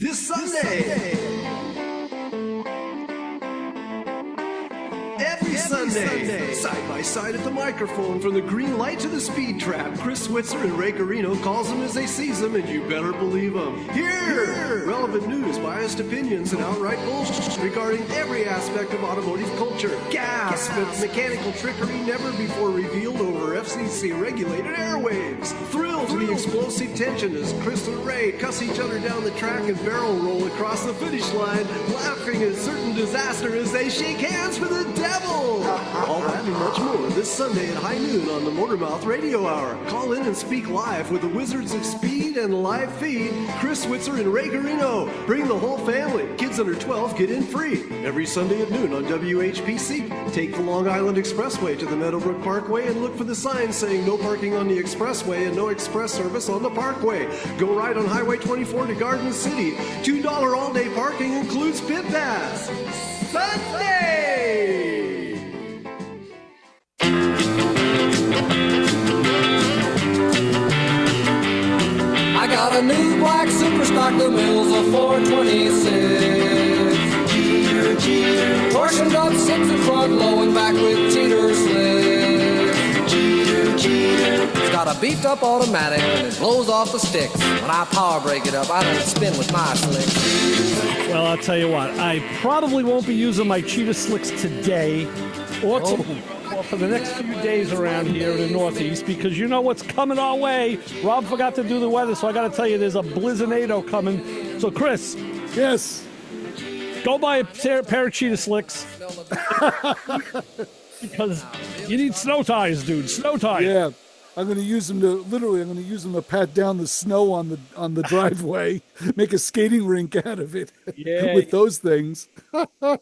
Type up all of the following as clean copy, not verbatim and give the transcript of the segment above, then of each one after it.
This Sunday. Every Sunday. Side by side at the microphone, from the green light to the speed trap, Chris Switzer and Ray Carino calls them as they sees them, and you better believe them. Here! Relevant news, biased opinions, and outright bullshit regarding every aspect of automotive culture. Gasp at mechanical trickery never before revealed over FCC-regulated airwaves. Thrill to the explosive tension as Chris and Ray cuss each other down the track and barrel roll across the finish line, laughing at certain disaster as they shake hands for the devil. All that and much more this Sunday at high noon on the Motormouth Radio Hour. Call in and speak live with the Wizards of Speed and live feed, Chris Switzer and Ray Carino. Bring the whole family. Kids under 12 get in free. Every Sunday at noon on WHPC. Take the Long Island Expressway to the Meadowbrook Parkway and look for the sign saying no parking on the expressway and no express service on the parkway. Go right on Highway 24 to Garden City. $2 all-day parking includes pit pass. Sunday! I got a new black Superstock, the wheels of 426. Cheater, cheater. Torsioned up six in front, low and back with cheater slicks. Cheater, cheater. It's got a beefed up automatic and it blows off the sticks. When I power brake it up, I don't spin with my slicks. Well, I'll tell you what, I probably won't be using my cheater slicks today or for the next few days around here in the Northeast, because you know what's coming our way. Rob forgot to do the weather, so I got to tell you, there's a blizzardnado coming. So, Chris. Yes. Go buy a pair of cheetah slicks. Because you need snow tires, dude. Snow tires. Yeah. I'm going to use them to pat down the snow on the driveway, make a skating rink out of it. Yeah. With those things. Okay,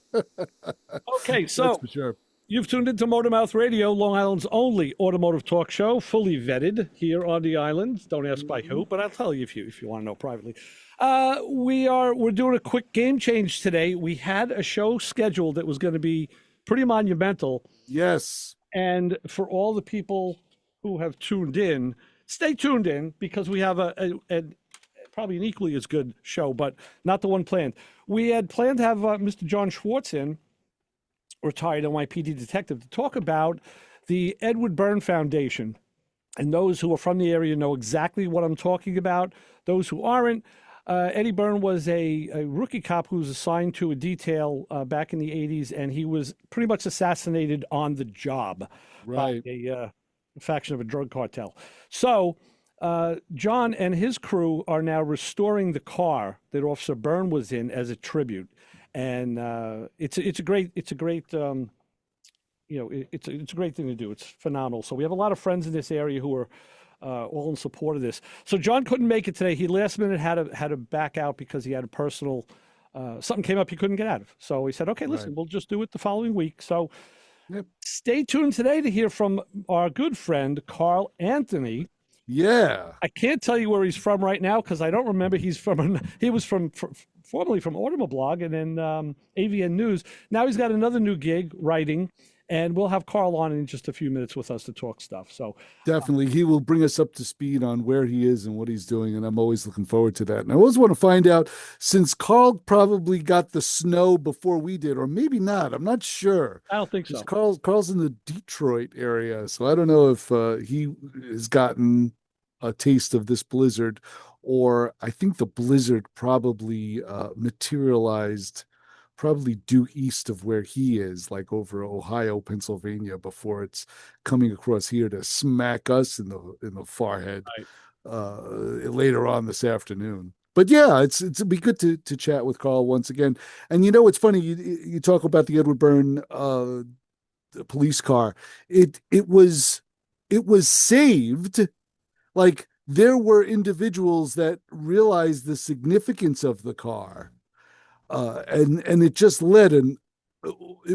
so. That's for sure. You've tuned into Motormouth Radio, Long Island's only automotive talk show, fully vetted here on the island. Don't ask by who, but I'll tell you if you want to know privately. We're doing a quick game change today. We had a show scheduled that was going to be pretty monumental. Yes. And for all the people who have tuned in, stay tuned in, because we have a probably an equally as good show, but not the one planned. We had planned to have Mr. John Schwartz in, retired NYPD detective, to talk about the Edward Byrne Foundation. And those who are from the area know exactly what I'm talking about. Those who aren't, Eddie Byrne was a rookie cop who was assigned to a detail back in the 80s, and he was pretty much assassinated on the job by a faction of a drug cartel. So John and his crew are now restoring the car that Officer Byrne was in as a tribute. And it's a great it's a great thing to do. It's phenomenal. So we have a lot of friends in this area who are all in support of this. So John couldn't make it today. He last minute had to back out because he had a personal something came up he couldn't get out of. So he said, "Okay, listen, we'll just do it the following week." So stay tuned today to hear from our good friend Carl Anthony. Yeah, I can't tell you where he's from right now because I don't remember. He was formerly from Automoblog and then AVN News. Now he's got another new gig writing, and we'll have Carl on in just a few minutes with us to talk stuff. So definitely, he will bring us up to speed on where he is and what he's doing, and I'm always looking forward to that. And I always want to find out, since Carl probably got the snow before we did, or maybe not. I'm not sure. I don't think so. Carl's in the Detroit area, so I don't know if he has gotten a taste of this blizzard, or I think the blizzard probably materialized probably due east of where he is, like over Ohio, Pennsylvania, before it's coming across here to smack us in the forehead later on this afternoon. But yeah, it'll be good to chat with Carl once again. And you know, it's funny, you talk about the Edward Byrne police car. It was saved. Like, there were individuals that realized the significance of the car, and it just led it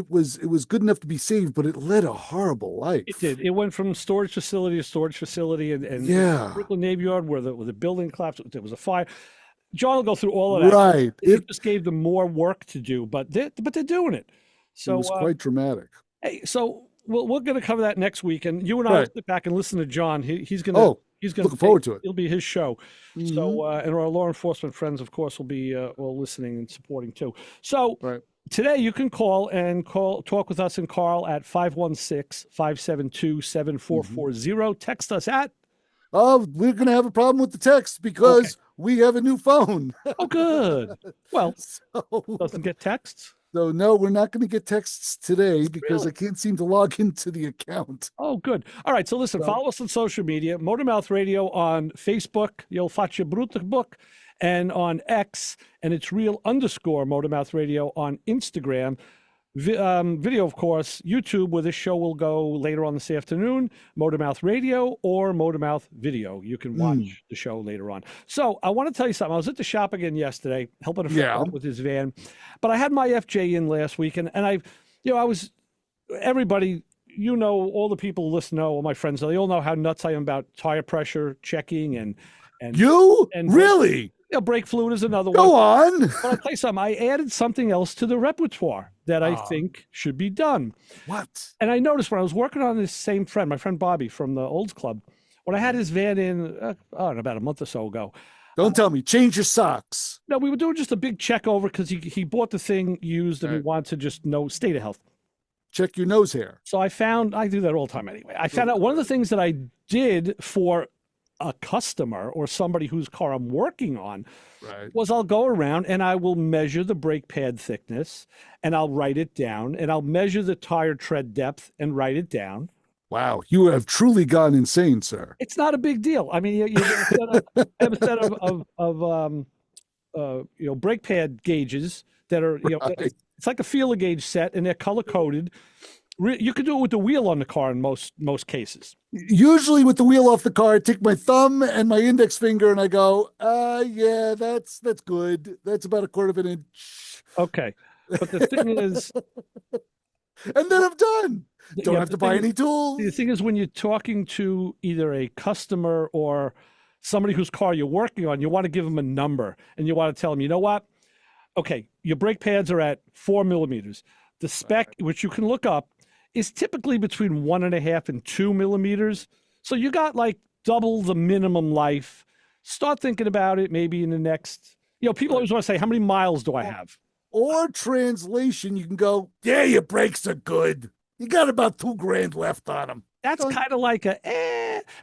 was good enough to be saved, but it led a horrible life. It did. It went from storage facility to storage facility, and Brooklyn Navy Yard where the building collapsed. There was a fire. John will go through all of that. Right. It just gave them more work to do, but they're doing it. So it was quite dramatic. Hey, so we're going to cover that next week, and you and I will sit back and listen to John. He's going to He's going Looking forward to it. It'll be his show. Mhm. So, and our law enforcement friends, of course, will be all listening and supporting too. So Right. today you can talk with us and Carl at 516-572-7440. Text us at. Oh, we're going to have a problem with the text because we have a new phone. Oh, good. Well, so, doesn't get texts. so no, we're not going to get texts today because Really? I can't seem to log into the account. Oh, good. All right. So listen, follow us on social media, Motormouth Radio on Facebook, Yo Faccia Brutta Book, and on X, and it's real_Motormouth Radio on Instagram. Video, of course, YouTube, where this show will go later on this afternoon, Motormouth Radio or Motormouth Video. You can watch the show later on. So I want to tell you something. I was at the shop again yesterday, helping a friend out with his van, but I had my FJ in last week, and I was, everybody, all the people who listen know, all my friends, they all know how nuts I am about tire pressure checking and Really? Brake fluid is another one. Go on. But I'll tell you something. I added something else to the repertoire that I think should be done. What? And I noticed when I was working on this same friend, my friend Bobby from the Olds Club, when I had his van in about a month or so ago. Don't tell me. Change your socks. No, we were doing just a big check over because he bought the thing used and he wanted to just know state of health. Check your nose hair. So I do that all the time anyway. I found out one of the things that I did for a customer or somebody whose car I'm working on was I'll go around and I will measure the brake pad thickness and I'll write it down, and I'll measure the tire tread depth and write it down. Wow, you have truly gone insane, sir. It's not a big deal. I mean, you have a set of brake pad gauges that are it's like a feeler gauge set, and they're color coded. You could do it with the wheel on the car in most cases. Usually with the wheel off the car, I take my thumb and my index finger and I go, yeah, that's good. That's about 1/4 of an inch. Okay. But the thing is... and then I'm done. Don't have to buy any tools. The thing is, when you're talking to either a customer or somebody whose car you're working on, you want to give them a number and you want to tell them, you know what? Okay, your brake pads are at 4 millimeters. The spec, which you can look up, is typically between 1.5 and 2 millimeters. So you got like double the minimum life. Start thinking about it maybe in the next, people always want to say, how many miles do I have? Or translation, you can go, yeah, your brakes are good. You got about $2,000 left on them. That's kind of like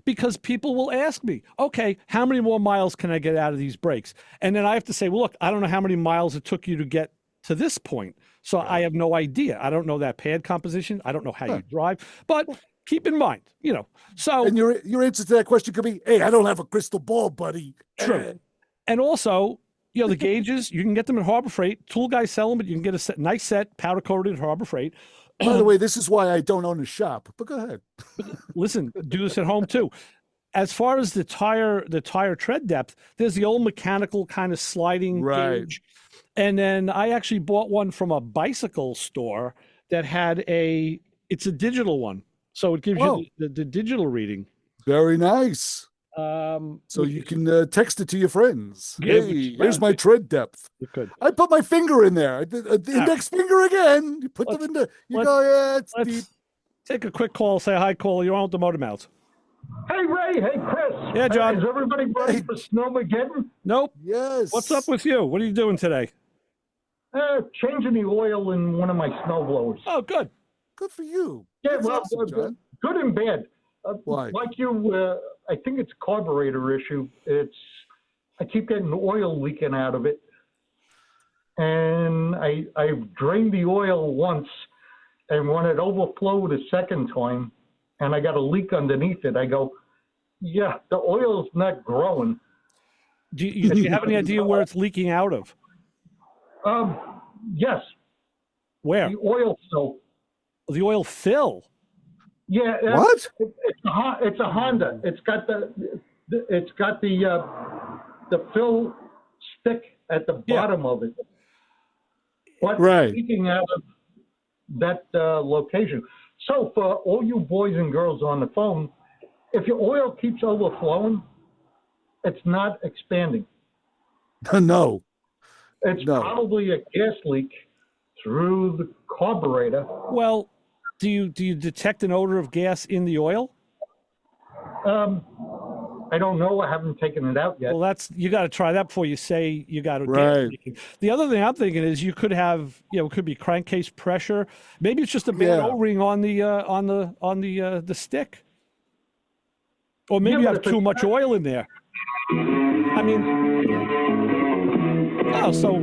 because people will ask me, okay, how many more miles can I get out of these brakes? And then I have to say, well, look, I don't know how many miles it took you to get to this point. So I have no idea. I don't know that pad composition. I don't know how you drive, but keep in mind, so. And your answer to that question could be, hey, I don't have a crystal ball, buddy. True. And also, the gauges, you can get them at Harbor Freight. Tool guys sell them, but you can get a nice set, powder coated at Harbor Freight. By the way, this is why I don't own a shop, but go ahead. Listen, do this at home too. As far as the tire tread depth, there's the old mechanical kind of sliding gauge. And then I actually bought one from a bicycle store that had it's a digital one. So it gives you the digital reading. Very nice. So you can text it to your friends. Hey, here's my tread depth. You could. I put my finger in there. The index finger again. You put them in the, it's deep. Take a quick call. Say hi, caller. You're on with the Motor Mouth. Hey, Ray. Hey, Chris. Yeah, John. Is everybody ready for Snowmageddon? Nope. Yes. What's up with you? What are you doing today? Changing the oil in one of my snow blowers. Oh, good. Good for you. Yeah, That's awesome, John. good and bad. Why? Like you, I think it's a carburetor issue. I keep getting oil leaking out of it. And I've drained the oil once, and when it overflowed a second time, and I got a leak underneath it, I go, yeah, the oil's not growing. Do you have any idea where it's leaking out of? Yes. Where? The oil fill. The oil fill? Yeah. What? It's a Honda. It's got the fill stick at the bottom of it. What's leaking out of that location? So for all you boys and girls on the phone, if your oil keeps overflowing, it's not expanding. No. It's probably a gas leak through the carburetor. Well, do you detect an odor of gas in the oil? I don't know. I haven't taken it out yet. Well, you got to try that before you say you got to. Right. The other thing I'm thinking is you could have, it could be crankcase pressure. Maybe it's just a bad O-ring on the stick, or maybe you have too much oil in there. I mean, so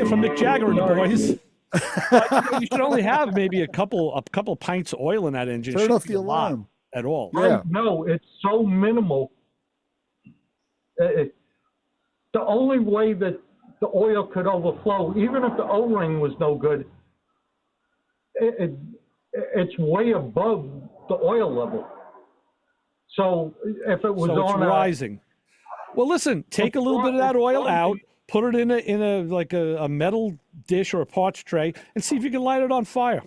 from Mick Jagger and the boys. You should only have maybe a couple pints of oil in that engine. Turn off the alarm at all. Yeah. No, it's so minimal. The only way that the oil could overflow, even if the O-ring was no good, it's way above the oil level. So if it was it's rising. Well, listen, take a little bit of that oil out, put it in a metal dish or a parch tray, and see if you can light it on fire.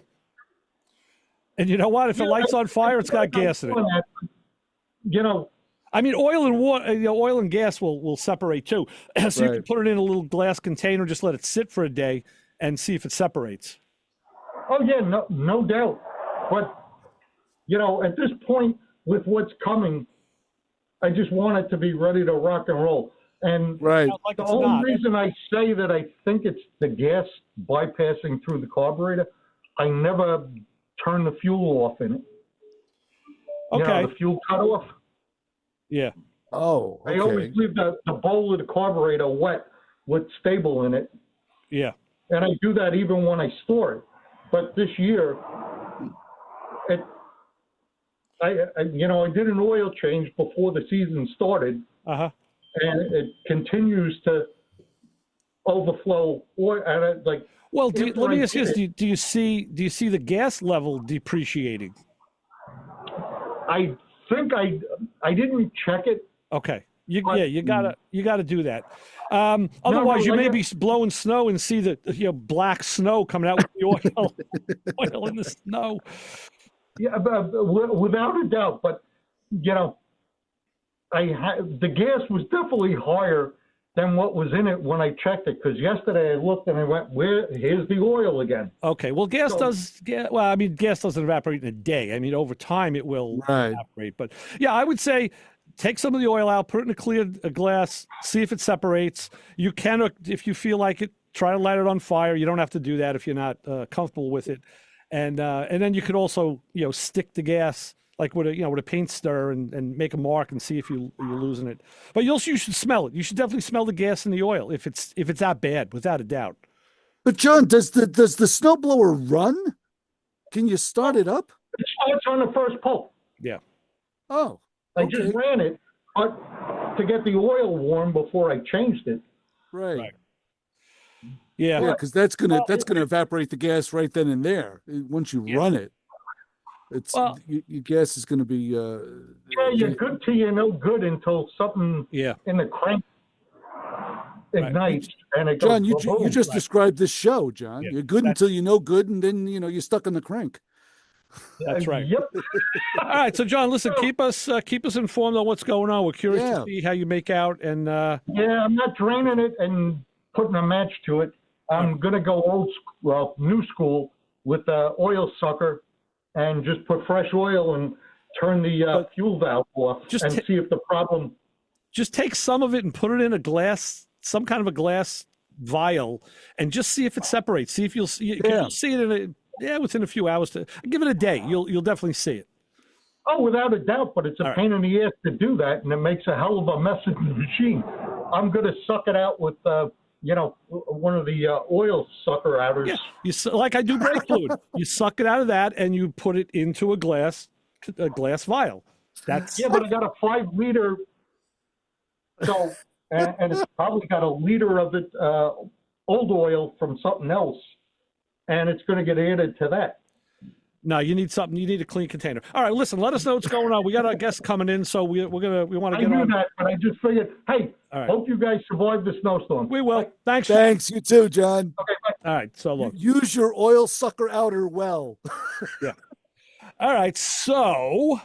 And you know what? If it lights on fire, it's got gas in it. I mean, oil and water, oil and gas will separate too. So you can put it in a little glass container, just let it sit for a day, and see if it separates. Oh yeah, no doubt. But at this point, with what's coming, I just want it to be ready to rock and roll. And the only reason I say that I think it's the gas bypassing through the carburetor, I never turn the fuel off in it. Okay. The fuel cutoff. Yeah. Oh, okay. I always leave the bowl of the carburetor wet with stable in it. Yeah. And I do that even when I store it. But this year, I did an oil change before the season started. Uh-huh. And it continues to overflow oil. And well, let me ask you this: do you see the gas level depreciating? I think I didn't check it. Okay, you gotta do that. Otherwise, you may be blowing snow and see the black snow coming out with the oil in the snow. Yeah, without a doubt. But the gas was definitely higher than what was in it when I checked it. Because yesterday I looked and I went, here's the oil again. Okay, well, gas doesn't evaporate in a day. I mean, over time it will evaporate. But yeah, I would say take some of the oil out, put it in a clear glass, see if it separates. You can, if you feel like it, try to light it on fire. You don't have to do that if you're not comfortable with it. And then you could also stick the gas like with a paint stirrer and make a mark and see if you're losing it. But you should smell it. You should definitely smell the gas in the oil if it's that bad, without a doubt. But John, does the snowblower run? Can you start it up? It starts on the first pull. Yeah. Oh. I just ran it to get the oil warm before I changed it. Right. Yeah. Yeah, because that's gonna evaporate the gas right then and there. Once you run it, your gas is gonna be. You're good till you're no good until something in the crank ignites and it goes. John, you just described this show, John. Yeah. You're good until you know good, and then you're stuck in the crank. That's right. Yep. All right, so John, listen, keep us informed on what's going on. We're curious to see how you make out, and I'm not draining it and putting a match to it. I'm gonna go new school with the oil sucker, and just put fresh oil and turn the fuel valve off, and see if the problem. Just take some of it and put it in some kind of a glass vial, and just see if it separates. See if you'll see it within a few hours. Give it a day. You'll definitely see it. Oh, without a doubt. But it's a pain in the ass to do that, and it makes a hell of a mess in the machine. I'm gonna suck it out with one of the oil sucker outers. Yeah, like I do brake fluid. You suck it out of that and you put it into a glass vial. But I got a 5 liter. So and it's probably got a liter of it old oil from something else, and it's going to get added to that. No, you need something. You need a clean container. All right, listen. Let us know what's going on. We got our guests coming in, so we want to get on. I knew that, but I just figured, hey, hope you guys survive the snowstorm. We will. Thanks. Thanks. You too, John. Okay. Bye. All right. So look, use your oil sucker outer well. Yeah. All right. So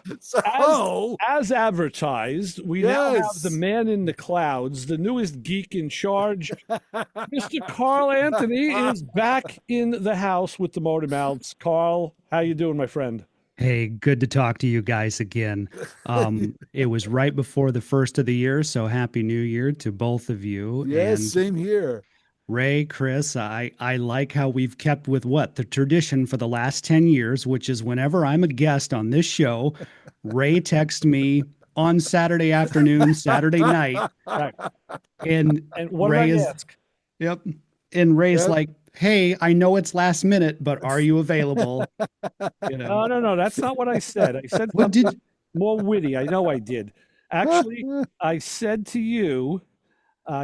as advertised, we now have the man in the clouds, the newest geek in charge. Mr. Carl Anthony is back in the house with the motor mounts. Carl, how you doing, my friend? Hey, good to talk to you guys again. It was right before the first of the year, so happy New Year to both of you. Yes, And same here. Ray, Chris, I like how we've kept with what the tradition for the last 10 years, which is whenever I'm a guest on this show, Ray texts me on Saturday afternoon, Saturday night, Right. and And what did Ray I is, ask? yep. And Ray's Yep. like, "Hey, I know it's last minute, but are you available?" You know. No, no, no. That's not what I said. I said What did something more witty. I know I did. Actually, I said to you, wait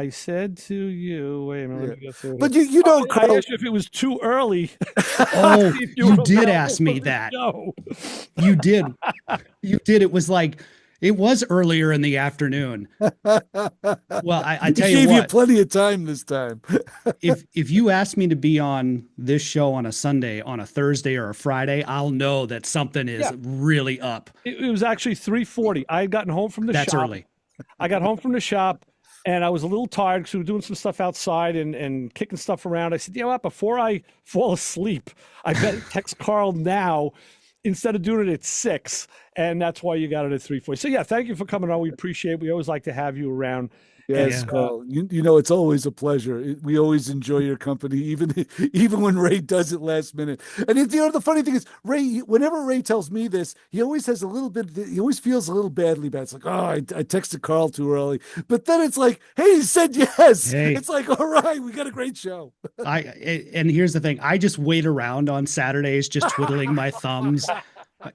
a minute, let Yeah. me go through here. But you know, I Carl, asked you if it was too early Oh, if you you were did available ask for me the that. show. You did. You did. It was like it was earlier in the afternoon. Well, I we tell you gave you what, plenty of time this time. if you ask me to be on this show on a Sunday, on a Thursday or a Friday, I'll know that something is Yeah, really up. it was actually 3:40. I had gotten home from the That's shop. early. I got home from the shop and I was a little tired because we were doing some stuff outside and kicking stuff around. I said, you know what, before I fall asleep, I better text Carl now instead of doing it at 6. And that's why you got it at 3:40. So yeah, thank you for coming on. We appreciate it. We always like to have you around. Yes, And Yeah. Carl. You know it's always a pleasure. We always enjoy your company, even even when Ray does it last minute. And the funny thing is, Ray. Whenever Ray tells me this, he always has a little bit. He always feels a little badly bad. It's like, oh, I texted Carl too early. But then it's like, hey, he said yes. Hey, It's like, all right, we got a great show. and here's the thing, I just wait around on Saturdays, just twiddling my thumbs,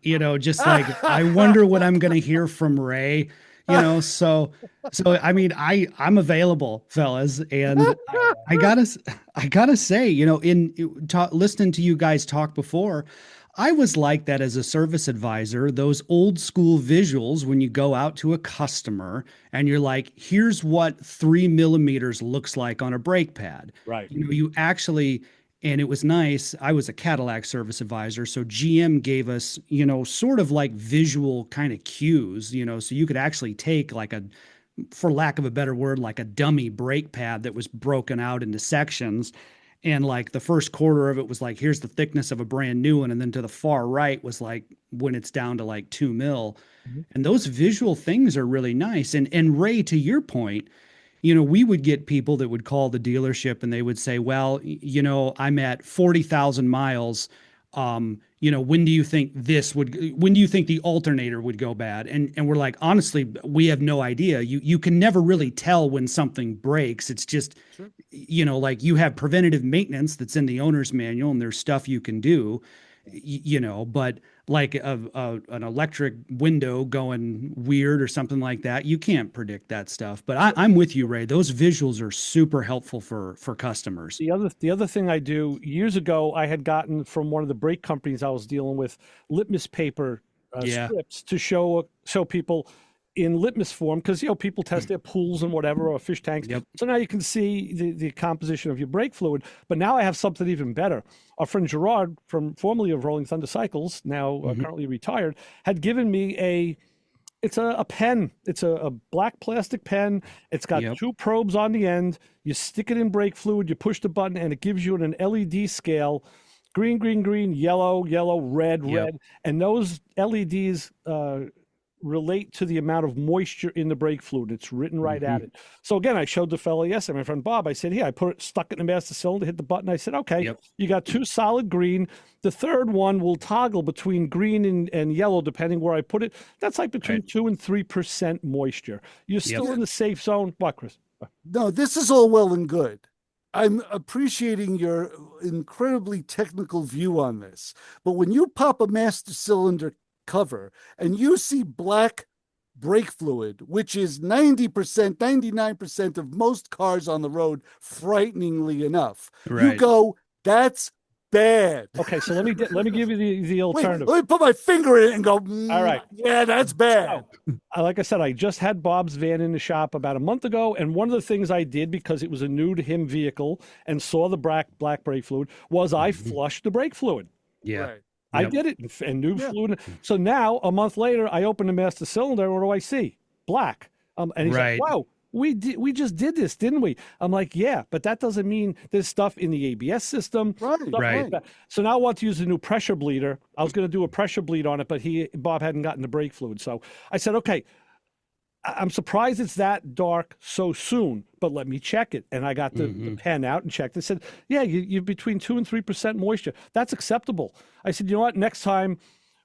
just like I wonder what I'm gonna hear from Ray, so I mean, I'm available, fellas, and I gotta say, listening to you guys talk before, I was like that as a service advisor, those old school visuals when you go out to a customer and you're like, here's what 3 millimeters looks like on a brake pad. right. You actually, and it was nice. I was a Cadillac service advisor. So GM gave us, sort of like visual kind of cues, so you could actually take like for lack of a better word, like a dummy brake pad that was broken out into sections. And like the first quarter of it was like, here's the thickness of a brand new one. And then to the far right was like when it's down to like 2 mil. Mhm. And those visual things are really nice. And Ray, to your point, we would get people that would call the dealership and they would say, well, I'm at 40,000 miles. When do you think when do you think the alternator would go bad? And we're like, honestly, we have no idea. You can never really tell when something breaks. It's just, Sure. like you have preventative maintenance that's in the owner's manual and there's stuff you can do, but like an electric window going weird or something like that, you can't predict that stuff. But I'm with you, Ray. Those visuals are super helpful for customers. The other thing I do, years ago, I had gotten from one of the brake companies I was dealing with litmus paper Yeah. strips to show people in litmus form because people test their pools and whatever or fish tanks. Yep. So now you can see the composition of your brake fluid. But now I have something even better. Our friend Gerard, formerly of Rolling Thunder Cycles, now currently retired, had given me it's a pen. It's a black plastic pen. It's got Yep. 2 probes on the end. You stick it in brake fluid, you push the button, and it gives you an LED scale: green, green, green, yellow, yellow, red, Yep. red. And those LEDs relate to the amount of moisture in the brake fluid. It's written right at it. So again, I showed the fellow yesterday, my friend Bob. I said, here, stuck it in the master cylinder, hit the button. I said, okay, Yep. you got 2 solid green. The third one will toggle between green and yellow, depending where I put it. That's like between Right. 2 and 3% moisture. You're still in the safe zone. What, Chris? No, this is all well and good. I'm appreciating your incredibly technical view on this. But when you pop a master cylinder cover and you see black brake fluid, which is 90%, 99% of most cars on the road, frighteningly enough, you Right. go, that's bad. Okay, so let me give you the Wait, alternative. let me put my finger in it and go, All right. yeah, that's bad. Like I said, I just had Bob's van in the shop about a month ago, and one of the things I did, because it was a new to him vehicle and saw the black brake fluid, was I flushed the brake fluid. Yeah. Right. I Yep. did it and new Yeah. fluid. So now, a month later, I open the master cylinder. What do I see? Black. And he's Right. like, wow, we just did this, didn't we? I'm like, yeah, but that doesn't mean there's stuff in the ABS system. Right, stuff right. like that. So now I want to use a new pressure bleeder. I was going to do a pressure bleed on it, but Bob hadn't gotten the brake fluid. So I said, okay, I'm surprised it's that dark so soon, but let me check it. And I got the pen out and checked. It said, yeah, you're between 2 and 3% moisture. That's acceptable. I said, you know what? Next time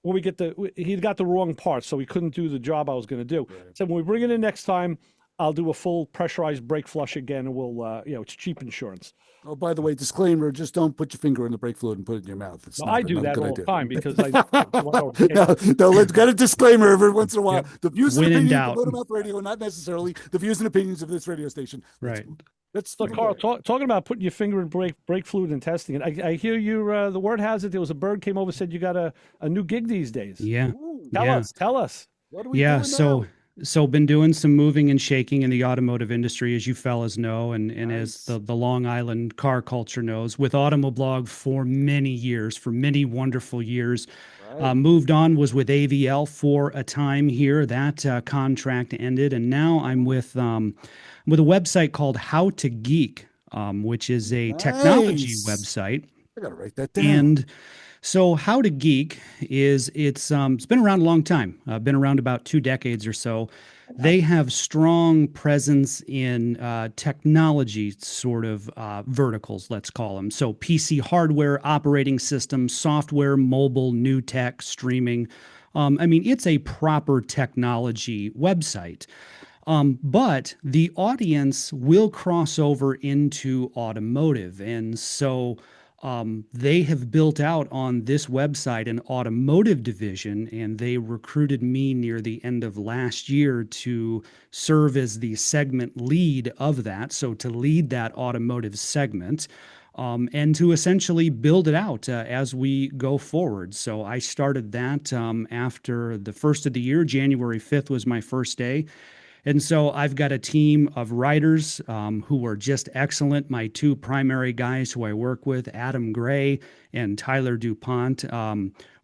when we get he'd got the wrong part, so he couldn't do the job I was going to do. Right. So when we bring it in next time, I'll do a full pressurized brake flush again, and we'll, it's cheap insurance. Oh, by the way, disclaimer: just don't put your finger in the brake fluid and put it in your mouth. I do that all the time because I. No, let's get a disclaimer every once in a while. Yep. The views and opinions doubt. of Loudmouth Radio, not necessarily the views and opinions of this radio station. Right. That's so, Carl, talking about putting your finger in brake fluid and testing it. I hear you. The word has it there was a bird came over said you got a new gig these days. Yeah. Ooh, tell us. What are we doing now? So been doing some moving and shaking in the automotive industry, as you fellas know, and Nice. as the Long Island car culture knows, with Automoblog for many wonderful years. Right. Moved on, was with AVL for a time here. That contract ended, and now I'm with a website called How to Geek, which is a technology Nice. website. I gotta write that down. And so How to Geek it's been around a long time, been around about 2 decades or so. They have strong presence in technology sort of verticals, let's call them. So PC hardware, operating systems, software, mobile, new tech, streaming. It's a proper technology website. But the audience will cross over into automotive. And so they have built out on this website an automotive division, and they recruited me near the end of last year to serve as the segment lead of that. So to lead that automotive segment. And to essentially build it out as we go forward. So I started that after the first of the year. January 5th was my first day. And so I've got a team of writers who are just excellent. My 2 primary guys who I work with, Adam Gray and Tyler DuPont,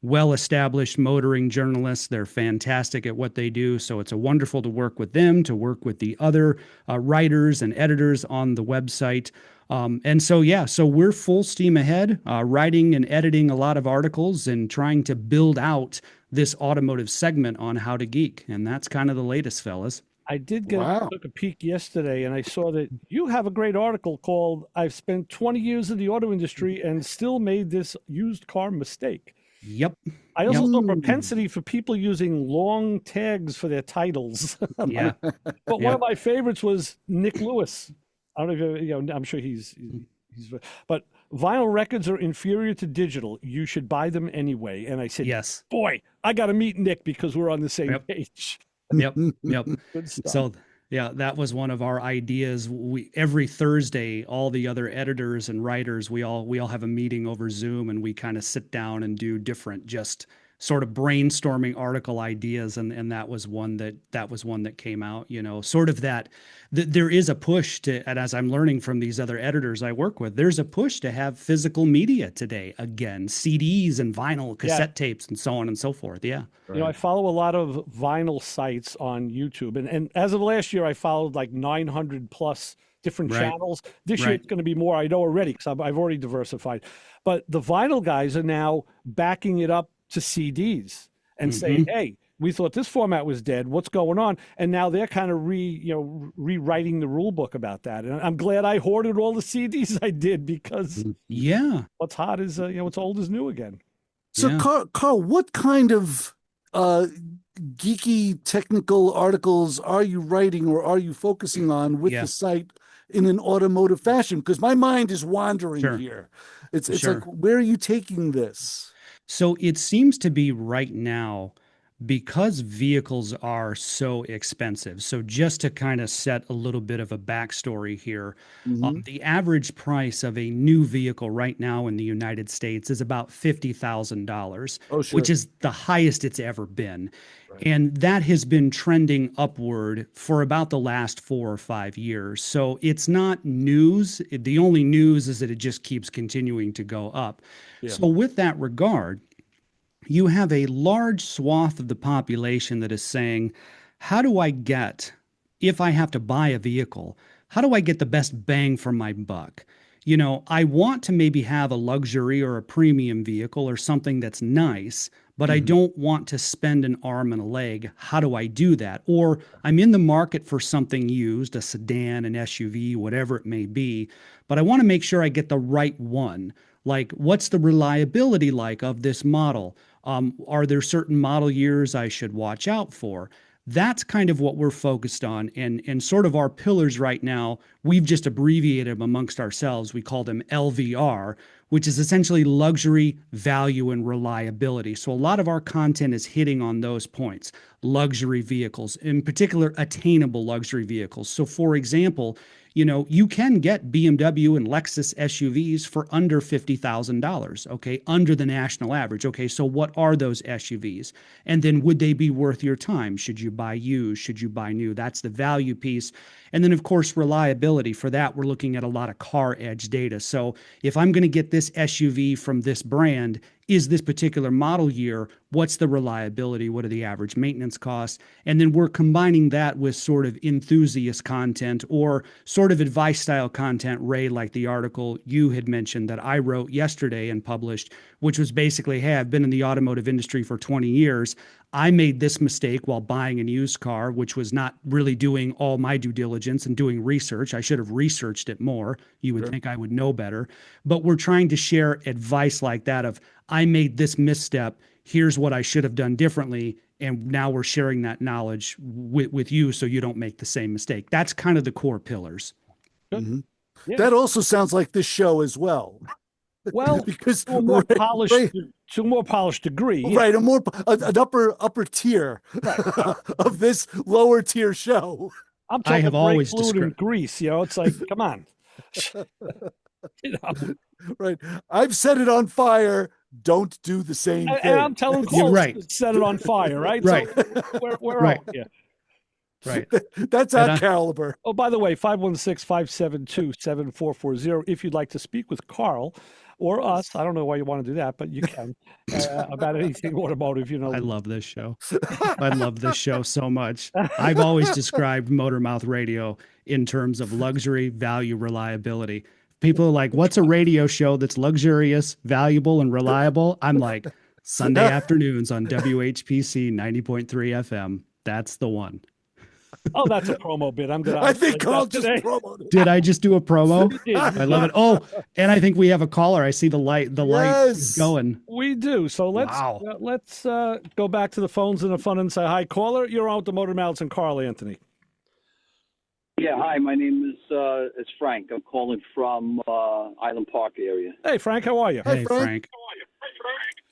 well-established motoring journalists. They're fantastic at what they do. So it's wonderful to work with them, to work with the other writers and editors on the website. So we're full steam ahead, writing and editing a lot of articles and trying to build out this automotive segment on How to Geek. And that's kind of the latest, fellas. I did took a peek yesterday, and I saw that you have a great article called "I've spent 20 years in the auto industry and still made this used car mistake." Yep. I also saw propensity for people using long tags for their titles. Yeah. But one of my favorites was Nick Lewis. I don't know if I'm sure he's but vinyl records are inferior to digital. You should buy them anyway. And I said, yes, boy, I got to meet Nick because we're on the same page. Yep. Good stuff. So yeah, that was one of our ideas. Every Thursday, all the other editors and writers, we all have a meeting over Zoom, and we kind of sit down and do different, just sort of brainstorming article ideas, and that was one that came out. Sort of that there is a push to, and as I'm learning from these other editors I work with, there's a push to have physical media today again, CDs and vinyl, cassette tapes, and so on and so forth. Yeah. Right. I follow a lot of vinyl sites on YouTube, and as of last year, I followed like 900 plus different channels. This year it's going to be more. I know already because I've already diversified. But the vinyl guys are now backing it up to CDs and saying, "Hey, we thought this format was dead. What's going on?" And now they're kind of rewriting the rule book about that. And I'm glad I hoarded all the CDs I did, because what's hot is what's old is new again. So Carl, what kind of geeky technical articles are you writing or are you focusing on with the site in an automotive fashion? Because my mind is wandering here. It's like, where are you taking this? So it seems to be right now, because vehicles are so expensive. So just to kind of set a little bit of a backstory here, the average price of a new vehicle right now in the United States is about $50,000, which is the highest it's ever been. Right. And that has been trending upward for about the last 4 or 5 years. So it's not news. The only news is that it just keeps continuing to go up. Yeah. So with that regard, you have a large swath of the population that is saying, how do I get if I have to buy a vehicle, how do I get the best bang for my buck? I want to maybe have a luxury or a premium vehicle or something that's nice, but I don't want to spend an arm and a leg. How do I do that? Or I'm in the market for something used, a sedan, an SUV, whatever it may be, but I want to make sure I get the right one. Like, what's the reliability like of this model? Are there certain model years I should watch out for? That's kind of what we're focused on. And sort of our pillars right now, we've just abbreviated them amongst ourselves. We call them LVR, which is essentially luxury, value, and reliability. So a lot of our content is hitting on those points. Luxury vehicles, in particular, attainable luxury vehicles. So for example, you can get BMW and Lexus SUVs for under $50,000, okay, under the national average. Okay, so what are those SUVs? And then would they be worth your time? Should you buy used? Should you buy new? That's the value piece. And then, of course, reliability. For that, we're looking at a lot of car edge data. So if I'm going to get this SUV from this brand, is this particular model year, what's the reliability? What are the average maintenance costs? And then we're combining that with sort of enthusiast content or sort of advice style content, Ray, like the article you had mentioned that I wrote yesterday and published, which was basically, hey, I've been in the automotive industry for 20 years. I made this mistake while buying a used car, which was not really doing all my due diligence and doing research. I should have researched it more. You would think I would know better. But we're trying to share advice like that of, I made this misstep. Here's what I should have done differently. And now we're sharing that knowledge with you so you don't make the same mistake. That's kind of the core pillars. Yeah. That also sounds like this show as well. Well, because to a more polished degree, right? An upper tier of this lower tier show. I'm talking I have always fluid and grease. It's like, come on. Right. I've set it on fire. Don't do the same thing. And I'm telling Cole to set it on fire, right? Right. So we're right. all, yeah. Right. That's our caliber. Oh, by the way, 516-572-7440. If you'd like to speak with Carl or us, I don't know why you want to do that, but you can, about anything automotive, I love this show. I love this show so much. I've always described Motor Mouth Radio in terms of luxury, value, reliability. People are like, what's a radio show that's luxurious, valuable, and reliable? I'm like, Sunday afternoons on WHPC 90.3 FM. That's the one. Oh, that's a promo bit. I think Carl just promoted it. Did I just do a promo? I love it. Oh, and I think we have a caller. I see the light. The light is going. We do. So let's go back to the phones in the fun and say hi, caller. You're on with the Motor Mouths and Carl Anthony. Yeah, hi. My name is Frank. I'm calling from Island Park area. Hey, Frank. How are you? Hey, Frank.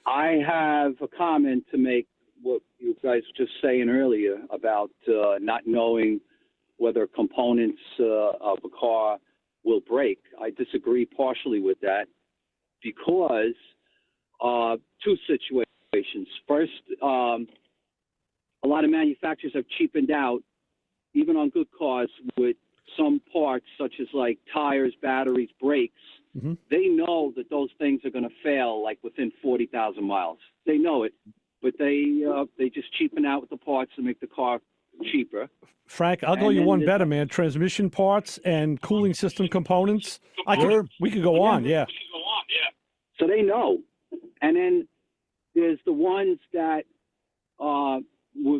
I have a comment to make. What you guys were just saying earlier about not knowing whether components of a car will break. I disagree partially with that because two situations. First, a lot of manufacturers have cheapened out, even on good cars, with some parts such as like tires, batteries, brakes. Mm-hmm. They know that those things are going to fail like within 40,000 miles. They know it. But they just cheapen out with the parts to make the car cheaper. Frank, I'll go you one better, man. Transmission parts and cooling system components. We could go on, yeah. So they know. And then there's the ones that were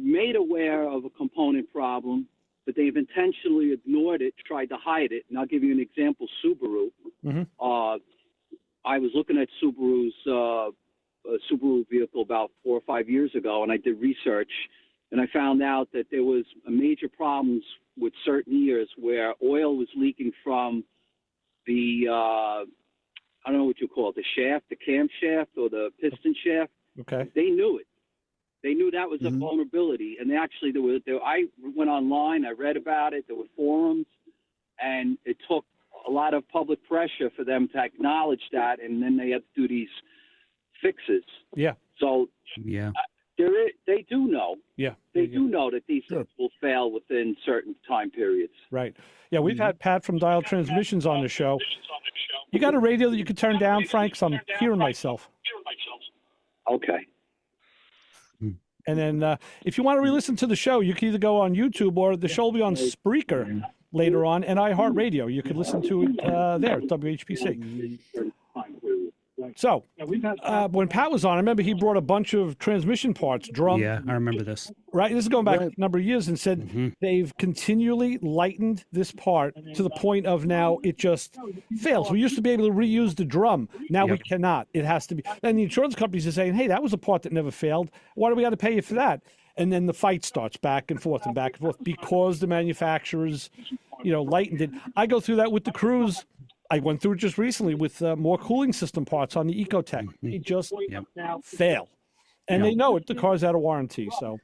made aware of a component problem, but they've intentionally ignored it, tried to hide it. And I'll give you an example, Subaru. Mm-hmm. I was looking at Subaru's a Subaru vehicle about 4 or 5 years ago, and I did research, and I found out that there was a major problems with certain years where oil was leaking from the, I don't know what you call it, the shaft, the camshaft or the piston shaft. Okay. They knew it. They knew that was a vulnerability, and actually I went online, I read about it, there were forums, and it took a lot of public pressure for them to acknowledge that, and then they had to do these fixes. Yeah. So they do know. Yeah. They do know that these things will fail within certain time periods. Right. Yeah, we've had Pat from Dial Transmissions on the show. You got a radio that you could turn down, Frank? So I'm hearing myself. Okay. And then if you want to re-listen to the show, you can either go on YouTube or the show will be on Spreaker later on and iHeartRadio. You can listen to it there at WHPC. So when Pat was on, I remember he brought a bunch of transmission parts, drum. Yeah, I remember this. Right. This is going back a number of years and said they've continually lightened this part to the point of now it just fails. We used to be able to reuse the drum. Now we cannot. It has to be. And the insurance companies are saying, hey, that was a part that never failed. Why do we got to pay you for that? And then the fight starts back and forth because the manufacturers, lightened it. I go through that with the Cruise. I went through it just recently with more cooling system parts on the Ecotech. They just fail. And they know it. The car's out of warranty. So,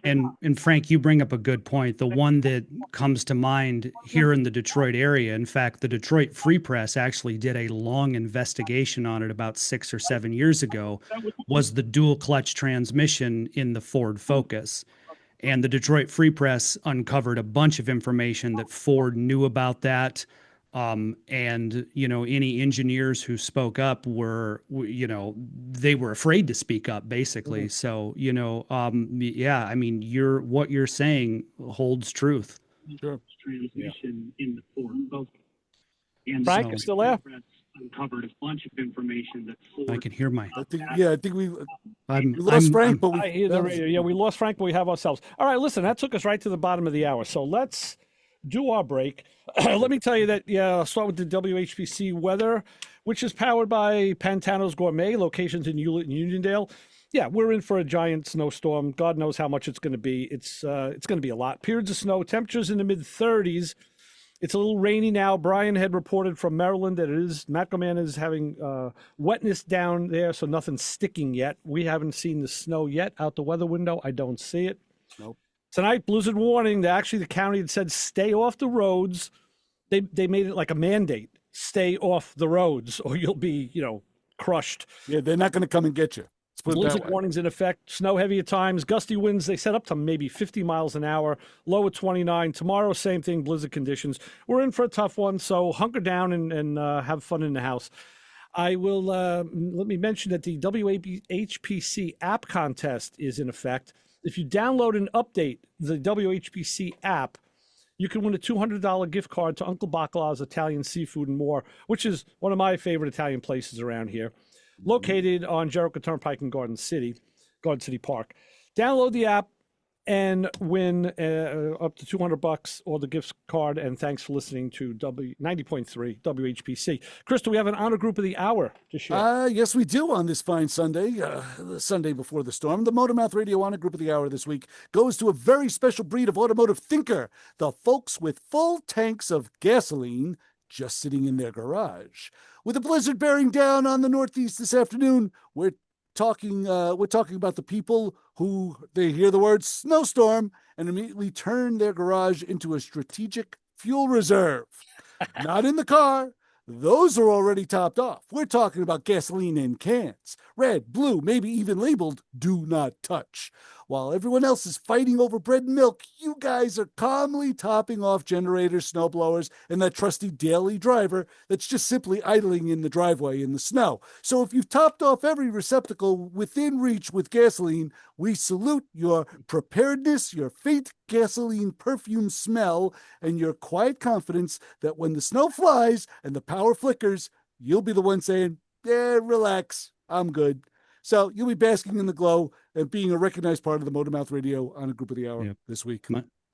and Frank, you bring up a good point. The one that comes to mind here in the Detroit area, in fact, the Detroit Free Press actually did a long investigation on it about 6 or 7 years ago, was the dual clutch transmission in the Ford Focus. And the Detroit Free Press uncovered a bunch of information that Ford knew about that. And, any engineers who spoke up they were afraid to speak up basically. So, I mean, what you're saying holds truth. Sure. Transmission in the Ford Focus. And Frank, you still there? Uncovered a bunch of information that Ford. I can hear I think we I'm, lost Frank, but I hear the radio. Yeah, we lost Frank, but we have ourselves. All right, listen, that took us right to the bottom of the hour. So let's do our break. Let me tell you that, I'll start with the WHPC weather, which is powered by Pantano's Gourmet, locations in Hewlett and Uniondale. Yeah, we're in for a giant snowstorm. God knows how much it's going to be. It's going to be a lot. Periods of snow, temperatures in the mid-30s. It's a little rainy now. Brian had reported from Maryland that Macroman is having wetness down there, so nothing's sticking yet. We haven't seen the snow yet out the weather window. I don't see it. Nope. Tonight, blizzard warning. Actually, the county had said stay off the roads. They made it like a mandate. Stay off the roads or you'll be, crushed. Yeah, they're not going to come and get you. Let's put it that Blizzard way. warnings in effect. Snow heavy at times. Gusty winds, they set up to maybe 50 miles an hour. Low at 29. Tomorrow, same thing, blizzard conditions. We're in for a tough one, so hunker down and have fun in the house. I will let me mention that the WHPC app contest is in effect. If you download and update the WHPC app, you can win a $200 gift card to Uncle Bacala's Italian Seafood and More, which is one of my favorite Italian places around here, located on Jericho Turnpike in Garden City Park. Download the app and win up to $200 or the gift card. And thanks for listening to 90.3 WHPC. Crystal, we have an honor group of the hour to share. Yes, we do on this fine Sunday, the Sunday before the storm. The Motormouth Radio Honor Group of the Hour this week goes to a very special breed of automotive thinker, the folks with full tanks of gasoline just sitting in their garage. With a blizzard bearing down on the Northeast this afternoon, we're talking about the people who they hear the word snowstorm and immediately turn their garage into a strategic fuel reserve. Not in the car. Those are already topped off. We're talking about gasoline in cans. Red, blue, maybe even labeled do not touch. While everyone else is fighting over bread and milk, you guys are calmly topping off generators, snowblowers, and that trusty daily driver that's just simply idling in the driveway in the snow. So if you've topped off every receptacle within reach with gasoline, we salute your preparedness, your faint gasoline perfume smell, and your quiet confidence that when the snow flies and the power flickers, you'll be the one saying, yeah, relax, I'm good. So you'll be basking in the glow and being a recognized part of the Motormouth Radio on a Group of the Hour this week.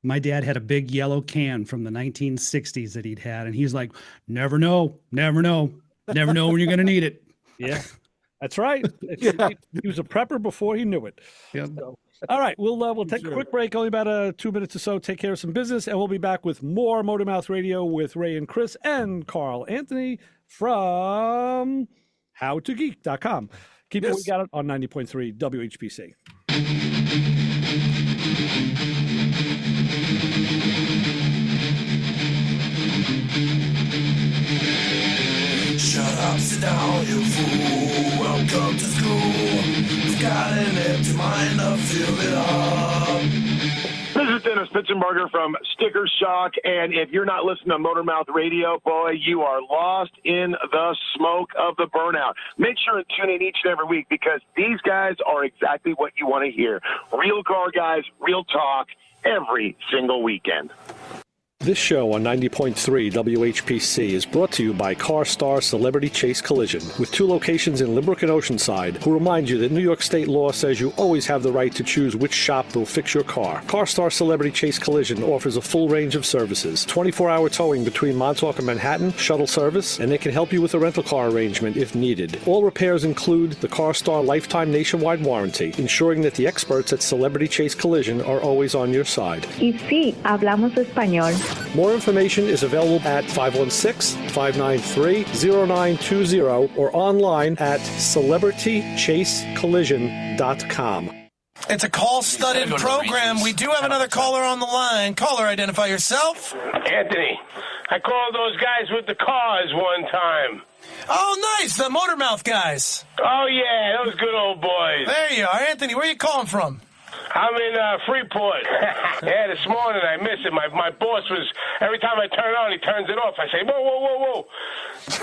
My dad had a big yellow can from the 1960s that he'd had, and he's like, never know when you're going to need it. Yeah, that's right. He was a prepper before he knew it. Yeah. So, all right, we'll take a quick break, only about 2 minutes or so, take care of some business, and we'll be back with more Motormouth Radio with Ray and Chris and Carl Anthony from howtogeek.com. Keep it, we got it on 90.3 WHPC. Shut up, sit down, you fool. Welcome to school. You've got an empty mind, now fill it up. This is Dennis Pitzenberger from Sticker Shock, and if you're not listening to Motormouth Radio, boy, you are lost in the smoke of the burnout. Make sure and tune in each and every week because these guys are exactly what you want to hear. Real car guys, real talk, every single weekend. This show on 90.3 WHPC is brought to you by CarStar Celebrity Chase Collision, with 2 locations in Limerick and Oceanside, who remind you that New York state law says you always have the right to choose which shop will fix your car. CarStar Celebrity Chase Collision offers a full range of services, 24-hour towing between Montauk and Manhattan, shuttle service, and they can help you with a rental car arrangement if needed. All repairs include the CarStar Lifetime Nationwide Warranty, ensuring that the experts at Celebrity Chase Collision are always on your side. Y sí, hablamos español. More information is available at 516-593-0920 or online at celebritychasecollision.com. It's a call-studded program. We do have another caller on the line. Caller, identify yourself. Anthony, I called those guys with the cars one time. Oh, nice. The Motormouth guys. Oh, yeah, those good old boys. There you are. Anthony, where are you calling from? I'm in Freeport. Yeah, this morning I miss it. My boss was, every time I turn it on, he turns it off. I say, whoa, whoa, whoa, whoa.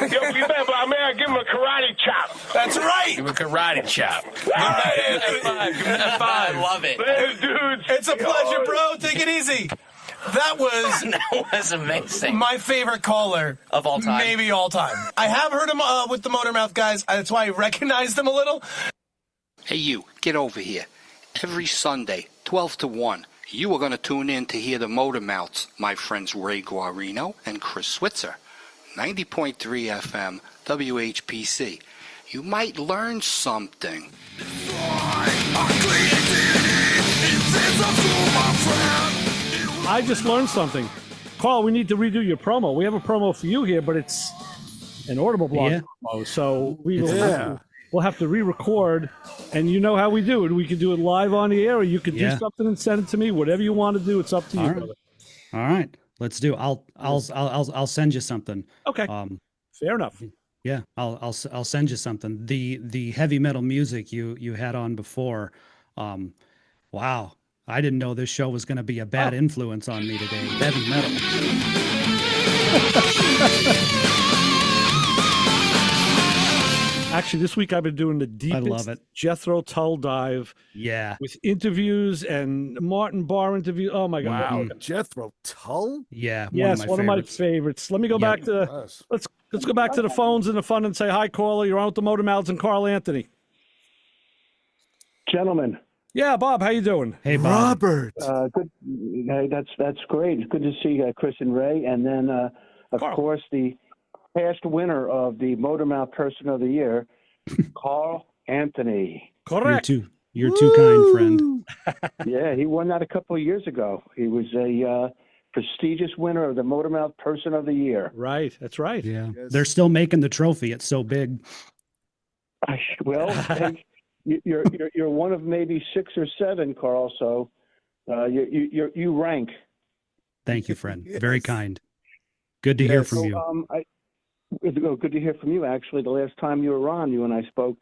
Yo, you better, may I give him a karate chop? That's right. Give him a karate chop. All right, Anthony. Give him that 5. I love it. Later, dudes. It's a pleasure, bro. Take it easy. That was amazing. My favorite caller of all time. Maybe all time. I have heard him with the Motormouth guys. That's why I recognized him a little. Hey, you, get over here. Every Sunday, 12 to 1, you are going to tune in to hear the Motormouths, my friends Ray Guarino and Chris Switzer. 90.3 FM, WHPC. You might learn something. I just learned something. Carl, we need to redo your promo. We have a promo for you here, but it's an Audible blog promo, so we'll have to re-record, and you know how we do it. We can do it live on the air, or you can do something and send it to me. Whatever you want to do, it's up to you, brother. All right, let's do. I'll send you something. Okay. Fair enough. Yeah, I'll send you something. The heavy metal music you had on before. Wow, I didn't know this show was going to be a bad influence on me today. Heavy metal. Actually, this week I've been doing the deepest Jethro Tull dive. Yeah. With interviews and Martin Barr interview. Oh my God. Wow. Jethro Tull? Yeah. One of my favorites. Let me go back to let's go back to the phones and the fun and say hi, caller. You're on with the Motormouths and Carl Anthony. Gentlemen. Yeah, Bob, how you doing? Hey, Bob. Robert. Good. Hey, that's great. It's good to see Chris and Ray, and then of course the past winner of the Motormouth Person of the Year, Carl Anthony. Correct. You're too kind, friend. Yeah, he won that a couple of years ago. He was a prestigious winner of the Motormouth Person of the Year. Right. That's right. Yeah. Yes. They're still making the trophy. It's so big. Well, hey, you're one of maybe 6 or 7, Carl. So you rank. Thank you, friend. Very kind. Good to hear from you. Good to hear from you. Actually, the last time you were on, you and I spoke.